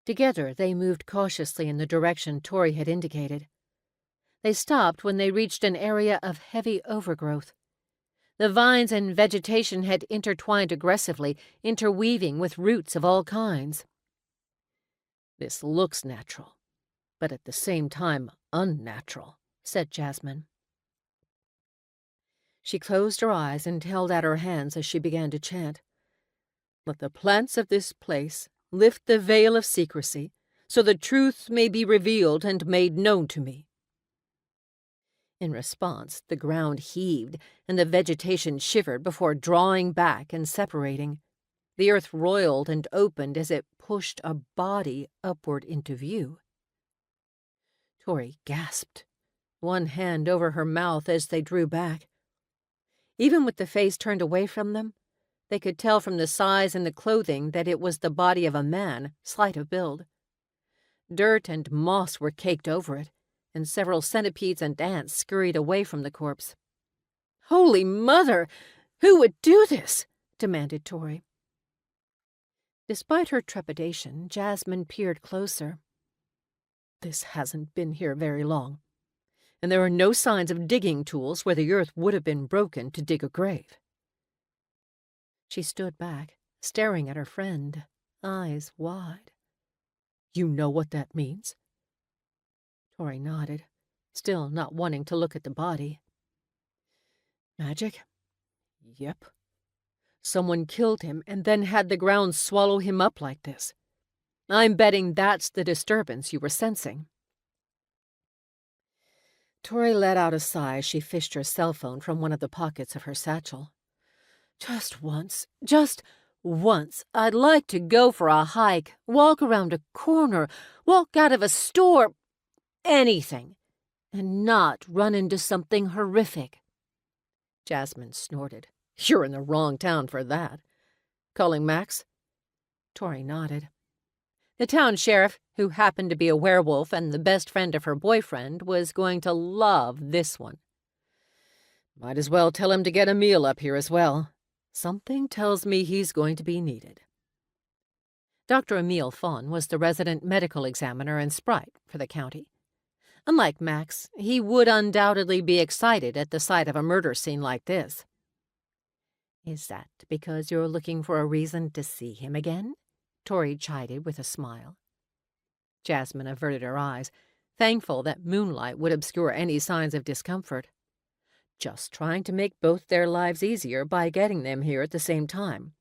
Together they moved cautiously in the direction Torie had indicated. They stopped when they reached an area of heavy overgrowth. The vines and vegetation had intertwined aggressively, interweaving with roots of all kinds. "This looks natural, but at the same time unnatural," said Jasmin. She closed her eyes and held out her hands as she began to chant. "Let the plants of this place lift the veil of secrecy, so the truth may be revealed and made known to me." In response, the ground heaved, and the vegetation shivered before drawing back and separating. The earth roiled and opened as it pushed a body upward into view. Torie gasped, one hand over her mouth as they drew back. Even with the face turned away from them, they could tell from the size and the clothing that it was the body of a man, slight of build. Dirt and moss were caked over it, and several centipedes and ants scurried away from the corpse. "Holy Mother! Who would do this?" demanded Torie. Despite her trepidation, Jasmin peered closer. "This hasn't been here very long, and there are no signs of digging tools where the earth would have been broken to dig a grave." She stood back, staring at her friend, eyes wide. "You know what that means?" Torie nodded, still not wanting to look at the body. "Magic? Yep. Someone killed him and then had the ground swallow him up like this. I'm betting that's the disturbance you were sensing." Torie let out a sigh as she fished her cell phone from one of the pockets of her satchel. Just once, I'd like to go for a hike, walk around a corner, walk out of a store, anything, and not run into something horrific." Jasmin snorted. "You're in the wrong town for that. Calling Max?" Torie nodded. The town sheriff, who happened to be a werewolf and the best friend of her boyfriend, was going to love this one. "Might as well tell him to get a meal up here as well. Something tells me he's going to be needed." Dr. Emile Fawn was the resident medical examiner and sprite for the county. Unlike Max, he would undoubtedly be excited at the sight of a murder scene like this. "Is that because you're looking for a reason to see him again?" Torie chided with a smile. Jasmin averted her eyes, thankful that moonlight would obscure any signs of discomfort. "Just trying to make both their lives easier by getting them here at the same time.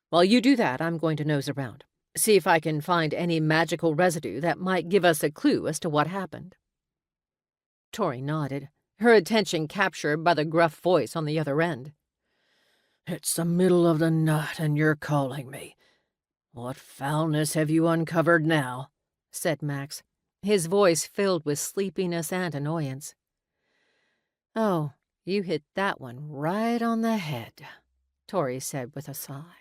While you do that, I'm going to nose around, see if I can find any magical residue that might give us a clue as to what happened." Torie nodded, her attention captured by the gruff voice on the other end. "It's the middle of the night and you're calling me. What foulness have you uncovered now?" said Max, his voice filled with sleepiness and annoyance. "Oh, you hit that one right on the head," Torie said with a sigh.